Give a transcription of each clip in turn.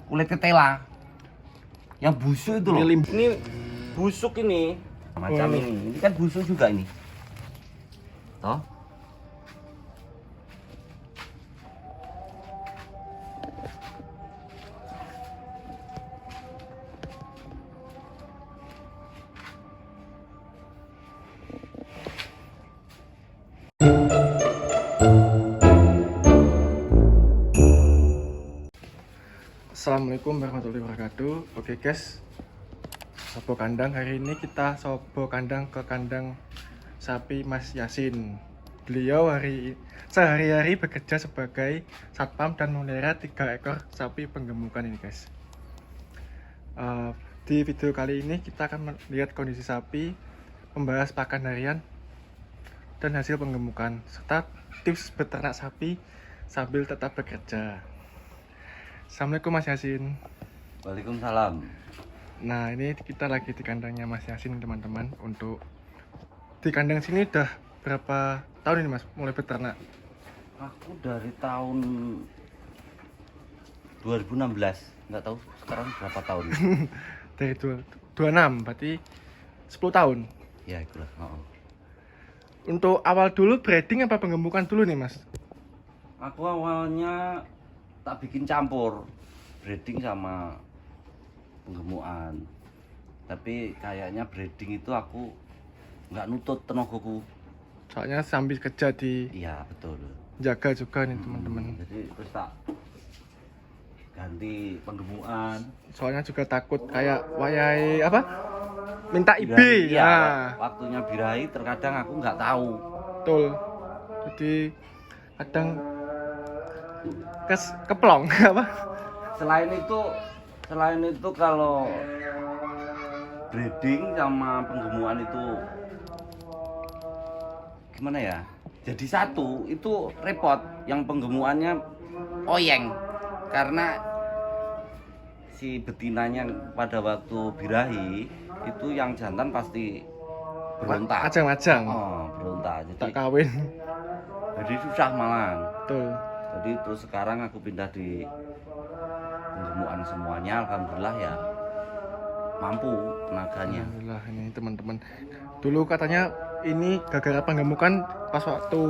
kulit ketela. Yang busuk itu loh. Ini busuk ini. Macam ini. Ini kan busuk juga ini. Toh? Assalamualaikum warahmatullahi wabarakatuh. Oke guys, sobo kandang hari ini kita sobo kandang ke kandang sapi Mas Yasin. Beliau sehari-hari bekerja sebagai satpam dan memelihara 3 ekor sapi penggemukan ini guys. Di video kali ini kita akan melihat kondisi sapi, membahas pakan harian dan hasil penggemukan serta tips beternak sapi sambil tetap bekerja. Assalamualaikum Mas Yasin. Waalaikumsalam. Nah ini kita lagi di kandangnya Mas Yasin teman-teman. Untuk di kandang sini udah berapa tahun ini Mas mulai beternak? Aku dari tahun 2016, nggak tahu sekarang berapa tahun. Dari 26, berarti 10 tahun. Ya itulah. Untuk awal dulu breeding apa penggemukan dulu nih Mas? Aku awalnya tak bikin campur breeding sama penggemukan, tapi kayaknya breeding itu aku nggak nutut tenagaku. Soalnya sambil kerja di Iya betul. jaga juga nih teman-teman. Jadi terus tak ganti penggemukan. Soalnya juga takut kayak wayai apa? Minta IB Birahi, ya. Waktunya birahi terkadang aku nggak tahu. Betul. Jadi kadang keplong apa? Selain itu kalau breeding sama penggemukan itu gimana ya? Jadi satu itu repot. Yang penggemukannya oyeng karena si betinanya pada waktu birahi itu yang jantan pasti berontak. Ajang-ajang. Oh, berontak. Tak kawin. Jadi susah malah. Betul. Jadi terus sekarang aku pindah di penggemukan semuanya, alhamdulillah ya mampu tenaganya. Alhamdulillah ini teman-teman. Dulu katanya ini gara-gara penggemukan pas waktu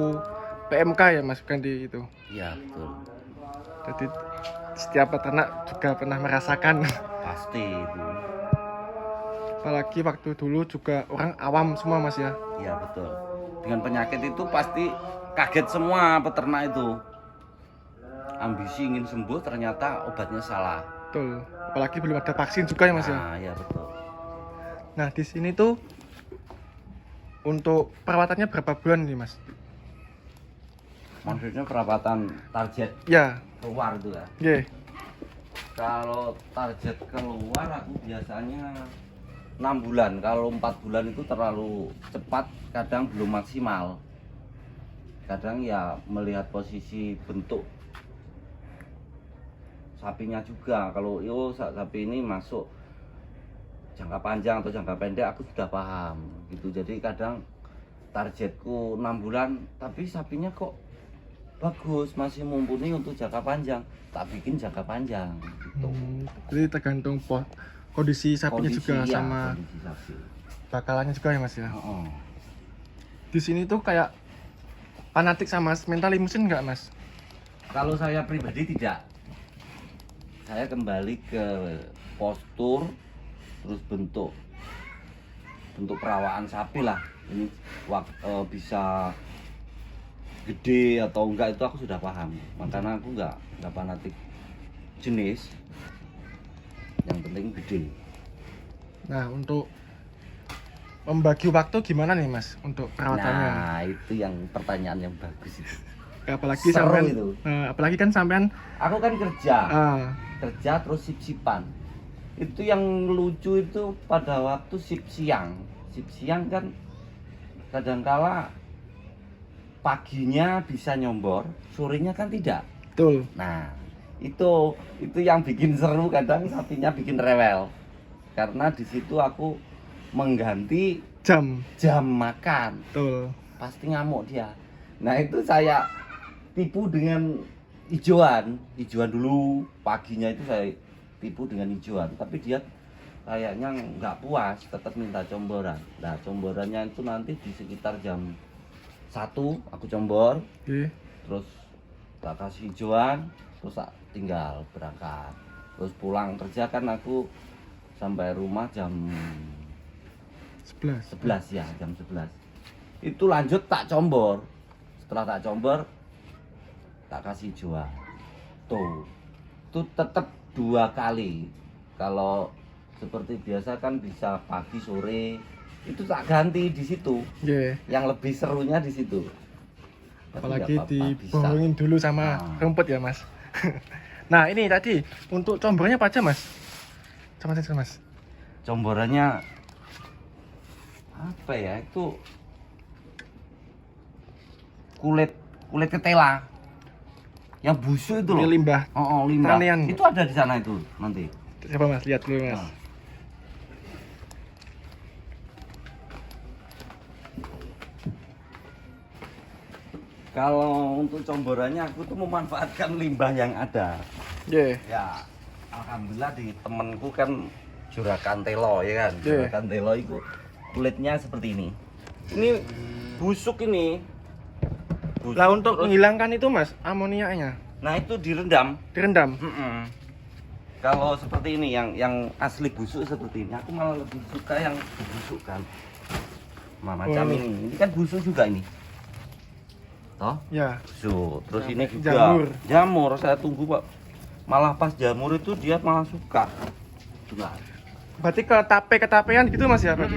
PMK ya Mas Ganti itu. Iya betul. Jadi setiap peternak juga pernah merasakan. Pasti itu. Apalagi waktu dulu juga orang awam semua Mas ya. Iya betul. Dengan penyakit itu pasti kaget semua peternak itu. Ambisi ingin sembuh ternyata obatnya salah. Betul. Apalagi belum ada vaksin juga ya Mas ya. Nah, iya betul. Nah, di sini tuh untuk perawatannya berapa bulan nih Mas? Maksudnya perawatan target Ya, keluar itu ya. yeah. Kalau target keluar aku biasanya 6 bulan. Kalau 4 bulan itu terlalu cepat, kadang belum maksimal. Kadang ya melihat posisi bentuk sapinya juga. Kalau sapi ini masuk jangka panjang atau jangka pendek aku sudah paham gitu. Jadi kadang targetku 6 bulan tapi sapinya kok bagus, masih mumpuni untuk jangka panjang, tak bikin jangka panjang gitu. Jadi tergantung kondisi sapinya juga ya, sama kondisi sapi. bakalannya juga ya Mas ya. Oh. Di sini tuh kayak fanatik sama mental limusin nggak Mas? Kalau saya pribadi tidak. Saya kembali ke postur, terus bentuk perawaan sapi lah. Ini bisa gede atau enggak itu aku sudah paham. Makanya aku enggak fanatik jenis. Yang penting gede. Nah, untuk membagi waktu gimana nih Mas untuk perawatannya? Nah, itu yang pertanyaan yang bagus itu. Apalagi Seru sampean itu. Apalagi kan sampean Aku kan kerja. ah, Kerja terus sip-sipan. Itu yang lucu itu pada waktu sip siang. Sip siang kan kadangkala paginya bisa nyombor, sorenya kan tidak. betul. Nah, itu yang bikin seru, kadang sapinya bikin rewel. Karena di situ aku mengganti Jam. makan. Betul. Pasti ngamuk dia. Nah, itu saya tipu dengan hijauan dulu. Paginya itu saya tipu dengan hijauan, tapi dia kayaknya nggak puas, tetap minta comboran. Nah, comborannya itu nanti di sekitar jam 1 aku combor, Oke. terus tak kasih hijauan, terus tak tinggal berangkat. Terus pulang kerja kan aku sampai rumah jam 11 ya, jam 11. Itu lanjut tak combor. Setelah tak combor, tak kasih hijauan. Tuh, itu tetap 2 kali. Kalau seperti biasa kan bisa pagi sore, itu tak ganti di situ. Nggih. Yang lebih serunya di situ. Tapi Apalagi nggak apa-apa, bisa. dibohongin dulu sama Nah. rumput ya Mas. Nah ini tadi untuk combornya apa aja Mas? Sama saja Mas. Comborannya apa ya? Itu kulit ketela. Yang busuk itu loh. Ini limbah. Oh, limbah. Tanian. Itu ada di sana itu nanti. Coba Mas lihat dulu Mas. Nah. Kalau untuk comborannya aku tuh memanfaatkan limbah yang ada. Nggih. Ya, alhamdulillah di temenku kan juragan telo ya kan. Iya. Juragan telo itu kulitnya seperti ini. Ini busuk ini. Busuk, Lah untuk terus- menghilangkan itu Mas, amoniaknya Nah itu direndam. direndam. Mm-mm. Kalau seperti ini yang asli busuk seperti ini, aku malah lebih suka yang dibusukkan. Nah, macam Oh. ini kan busuk juga ini. Toh? Ya. Busuk. Terus ini juga Jamur. jamur. Saya tunggu Pak. Malah pas jamur itu dia malah suka. Juga. Berarti ketapean gitu Mas ya berarti.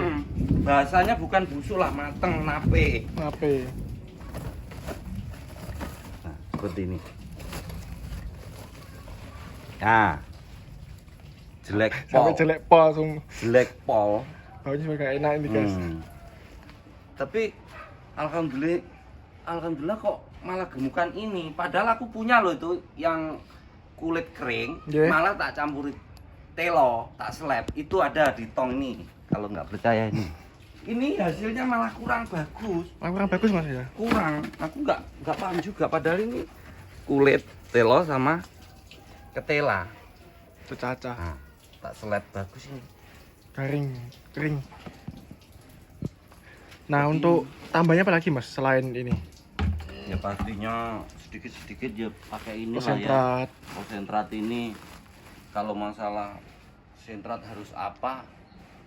Bahasanya bukan busuk lah, mateng, nape. Nape? Nah, seperti ini. Nah, jelek Sampai pol. jelek pol langsung. Jelek pol. Baunya juga gak enak ini guys. Tapi alhamdulillah kok malah gemukan ini. Padahal aku punya loh itu yang kulit kering, Yeah. malah tak campuri telo, tak seleb. Itu ada di tong ini. Kalau nggak percaya ini. Ini hasilnya malah kurang bagus. Kurang bagus Mas ya. Kurang. Aku nggak paham juga. Padahal ini kulit telo sama ketela. Itu cacah. Nah, tak seleb bagus ini. Kering. Nah, untuk tambahnya apa lagi Mas selain ini? Ya pastinya sedikit-sedikit ya pakai ini lah ya. Konsentrat. Konsentrat ini kalau masalah sentrat harus apa,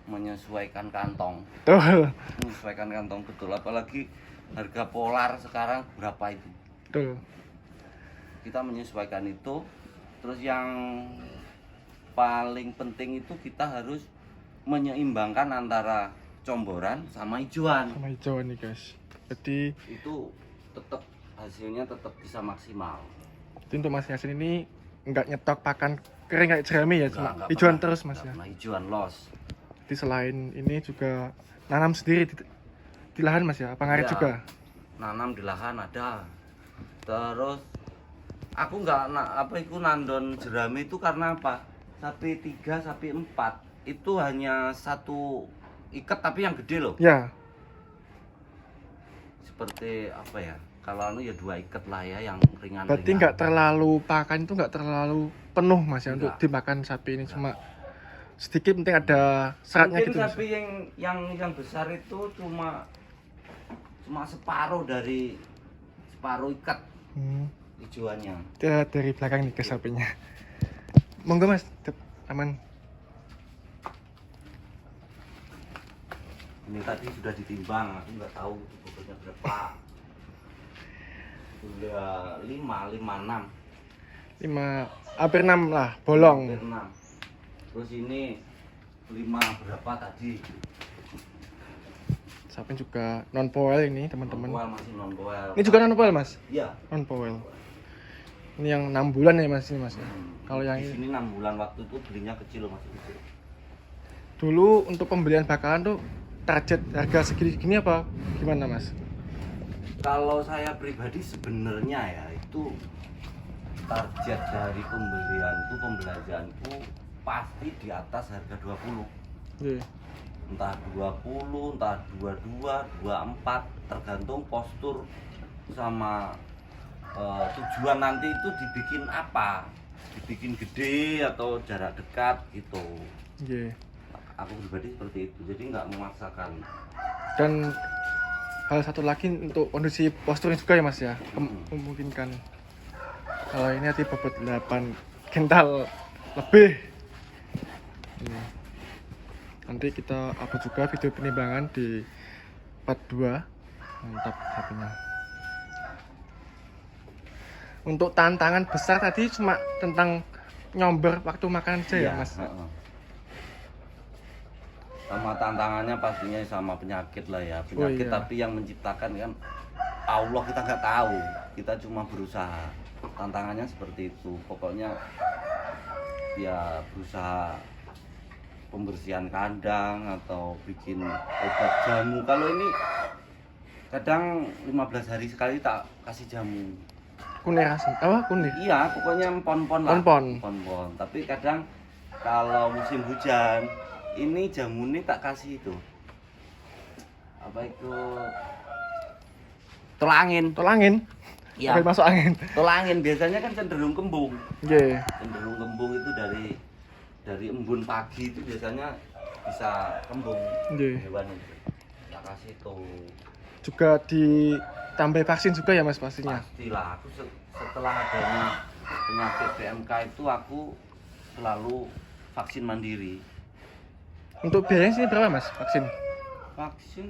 menyesuaikan kantong. Betul. Menyesuaikan kantong betul, apalagi harga polar sekarang berapa itu. Betul. Kita menyesuaikan itu. Terus yang paling penting itu kita harus menyeimbangkan antara comboran sama hijauan. Sama hijau nih guys. Jadi Itu tetap hasilnya tetap bisa maksimal. untuk Mas Yasin ini nggak nyetok pakan kering kayak jerami ya, cuma Nggak hijauan pernah, terus Mas nggak ya. pernah hijauan los. Jadi selain ini juga nanam sendiri di lahan Mas ya, apa ngarit Iya. juga? Nanam di lahan ada. Terus aku nggak nandon jerami itu karena apa? Sapi 3, sapi 4 itu hanya satu ikat tapi yang gede loh. Ya, Seperti apa ya? Kalau anu ya 2 ikat lah ya yang ringan. berarti nggak terlalu pakan itu nggak terlalu penuh Mas ya untuk Nggak. dimakan sapi ini, cuma sedikit penting ada seratnya Mungkin gitu Mas. sapi yang besar itu cuma separuh dari separuh ikat Hmm. hijauannya. Kita dari belakang nih ke sapinya. Monggo Mas, aman. Ini tadi sudah ditimbang, aku nggak tahu itu bobotnya berapa. Sudah 5, 6. Hampir 6 lah, bolong. Hampir 6. Terus ini 5 berapa tadi? Sapi juga non poel ini teman-teman. Non-poel, masih non-poel. Ini juga non poel Mas, Iya. non poel. Ini yang 6 bulan ya Mas ini Mas ya. Kalau yang di ini sini 6 bulan, waktu itu belinya kecil, masih kecil. dulu untuk pembelian bakalan tuh target harga segini apa gimana Mas? Kalau saya pribadi sebenarnya ya itu target dari pembelanjaanku pasti di atas harga 20. Iya. Entah 20, entah 22, 24, tergantung postur sama tujuan nanti itu dibikin apa. dibikin gede atau jarak dekat gitu. Nggih. Aku pribadi seperti itu, jadi nggak memaksakan. Dan hal satu lagi untuk kondisi posturnya juga ya Mas ya, memungkinkan. Kalau ini nanti bobot 8 kental lebih. Ini. Nanti kita upload juga video penimbangan di part 2. Mantap HP-nya. Untuk tantangan besar tadi cuma tentang nyomber waktu makan aja ya Mas. Sama tantangannya pastinya sama penyakit lah ya, penyakit. iya. Tapi yang menciptakan kan Allah, kita nggak tahu, kita cuma berusaha. Tantangannya seperti itu, pokoknya ya berusaha pembersihan kandang atau bikin obat jamu. Kalau ini kadang 15 hari sekali tak kasih jamu. Kunir asam, apa kunir? Iya, pokoknya pon-pon lah. Pon-pon. Pon-pon. Tapi kadang kalau musim hujan, ini jamu ini tak kasih itu. Apa itu? Tolangin. Tolangin. Iya. Sampai masuk angin. Tolangin biasanya kan cenderung kembung. Nggih. Cenderung kembung itu dari embun pagi itu biasanya bisa kembung Nggih. hewan itu. Tak kasih itu. Juga ditambah vaksin juga ya Mas pastinya. Pastilah, aku setelah adanya penyakit PMK itu aku selalu vaksin mandiri. Untuk biayanya sini berapa Mas vaksin? Vaksin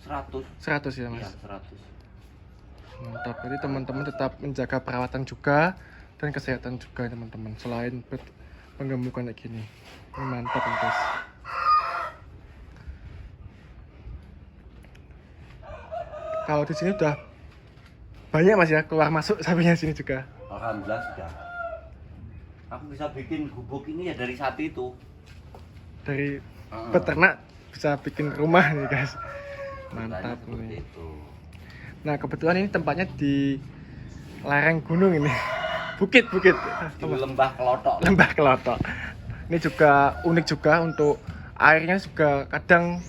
100. 100 ya Mas. Iya, 100. Mantap. Jadi teman-teman tetap menjaga perawatan juga dan kesehatan juga teman-teman. Selain penggemukan kayak gini. Ini mantap ya guys. Kalau di sini udah banyak Mas ya keluar masuk sapinya sini juga. Alhamdulillah sudah. Aku bisa bikin gubuk ini ya dari sapi itu. Dari peternak bisa bikin rumah nih guys. Mantap Seperti nih. itu. Nah kebetulan ini tempatnya di lereng gunung ini. Bukit. Di lembah Kelotok. Lembah Kelotok. Ini juga unik juga untuk airnya juga kadang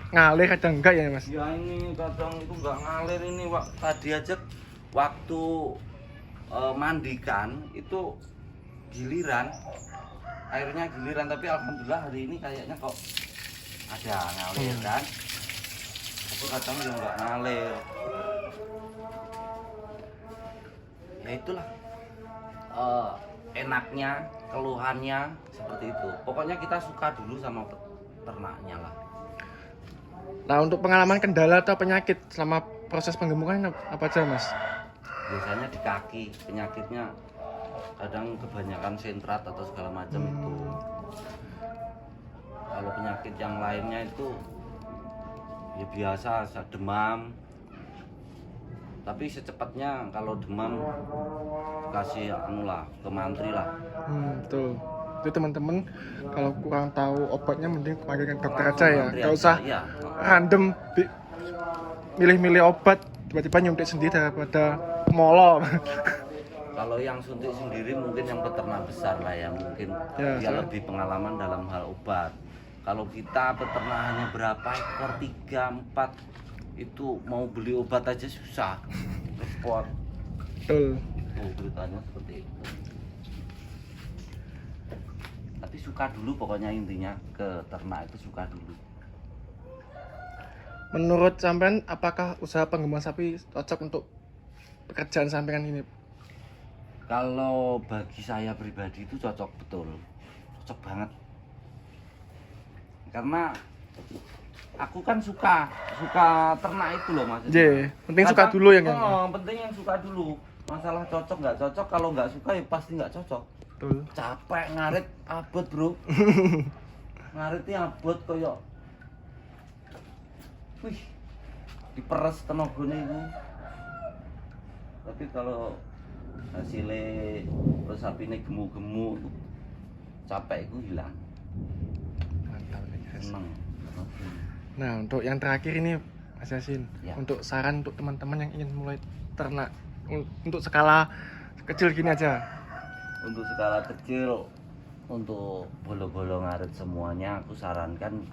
ngalir kadang enggak ya Mas. Ya ini kadang itu nggak ngalir ini. Tadi aja waktu mandikan itu giliran, airnya giliran, tapi alhamdulillah hari ini kayaknya kok ada ngalir kan. Tapi kadang juga nggak ngalir. Ya itulah enaknya, keluhannya seperti itu. Pokoknya kita suka dulu sama ternaknya lah. Nah untuk pengalaman kendala atau penyakit selama proses penggemukan apa aja Mas? Biasanya di kaki, penyakitnya kadang kebanyakan sentrat atau segala macam itu. Kalau penyakit yang lainnya itu ya biasa, demam. Tapi secepatnya kalau demam kasih ke mantri lah. Betul. Itu teman-teman kalau kurang tahu obatnya mending panggilkan dokter aja ya. Gak usah Iya. random milih-milih obat tiba-tiba nyuntik sendiri daripada molo. Kalau yang suntik sendiri mungkin yang peternak besar lah ya, mungkin Ya, dia lebih pengalaman dalam hal obat. Kalau kita peternak hanya berapa ekor, 3, 4, itu mau beli obat aja susah, repot. Betul. Itu beritanya seperti itu. Tapi suka dulu, pokoknya intinya ke ternak itu suka dulu. Menurut sampean apakah usaha penggemukan sapi cocok untuk pekerjaan sampean ini? Kalau bagi saya pribadi itu cocok betul, cocok banget. Karena aku kan suka ternak itu loh Mas. Penting suka dulu ya kan? Penting yang suka dulu. Masalah cocok nggak cocok, kalau nggak suka ya pasti nggak cocok. Betul. Capek ngarit abot bro. Ngaritnya abot koyo. Wih, diperes tenagane itu. Tapi kalau hasilnya terus sapinya gemu-gemu, capek itu hilang. Mantap nih guys. Seneng. Nah untuk yang terakhir ini Mas Yasin, Ya. untuk saran untuk teman-teman yang ingin mulai ternak untuk skala kecil gini aja. Untuk skala kecil, untuk bolo-bolo ngarit semuanya aku sarankan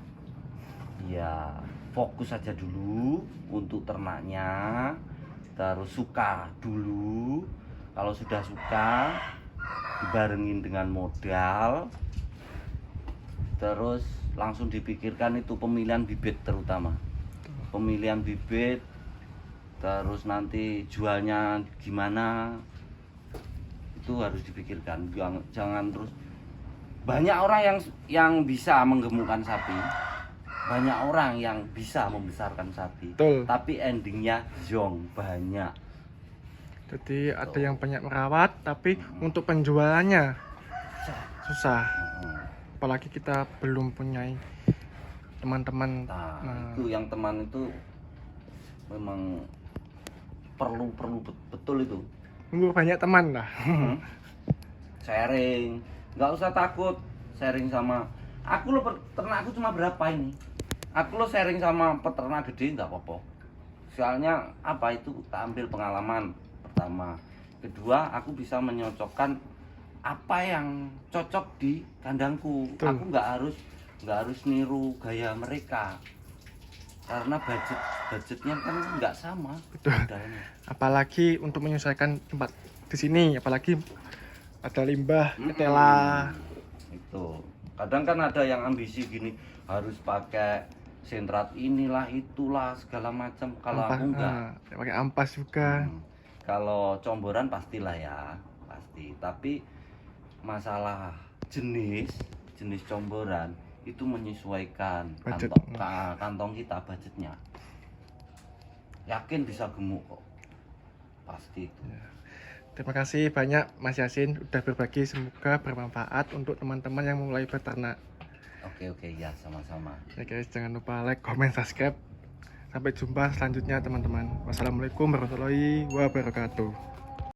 ya fokus saja dulu untuk ternaknya, terus suka dulu. Kalau sudah suka dibarengin dengan modal, terus langsung dipikirkan itu pemilihan bibit, terutama pemilihan bibit, terus nanti jualnya gimana, itu harus dipikirkan. Jangan terus, banyak orang yang bisa menggemukkan sapi, banyak orang yang bisa membesarkan sapi. Betul. Tapi endingnya zong banyak. Jadi ada yang banyak merawat tapi untuk penjualannya susah. Apalagi kita belum punya teman-teman. Itu yang teman itu memang perlu betul itu. Nunggu banyak teman lah. Sharing, nggak usah takut sharing sama aku. Lo peternak aku cuma berapa ini, aku lo sharing sama peternak gede nggak apa-apa. Soalnya apa, itu tak ambil pengalaman pertama, kedua aku bisa menyocokkan apa yang cocok di kandangku. Betul. Aku nggak harus niru gaya mereka, karena budgetnya kan nggak sama. Betul. Modalnya. Apalagi untuk menyesuaikan tempat di sini, apalagi ada limbah, ketela. Itu kadang kan ada yang ambisi gini, harus pakai sentrat inilah itulah segala macam. Kalau aku enggak, Pakai ampas juga. Kalau comboran pastilah ya, pasti. Tapi masalah jenis comboran itu menyesuaikan Budget. kantong kita, budgetnya. Yakin bisa gemuk kok, pasti itu. Terima kasih banyak Mas Yasin udah berbagi, semoga bermanfaat untuk teman-teman yang mulai beternak. Oke ya, sama-sama. Ya guys, jangan lupa like, comment, subscribe. Sampai jumpa selanjutnya teman-teman. Wassalamualaikum warahmatullahi wabarakatuh.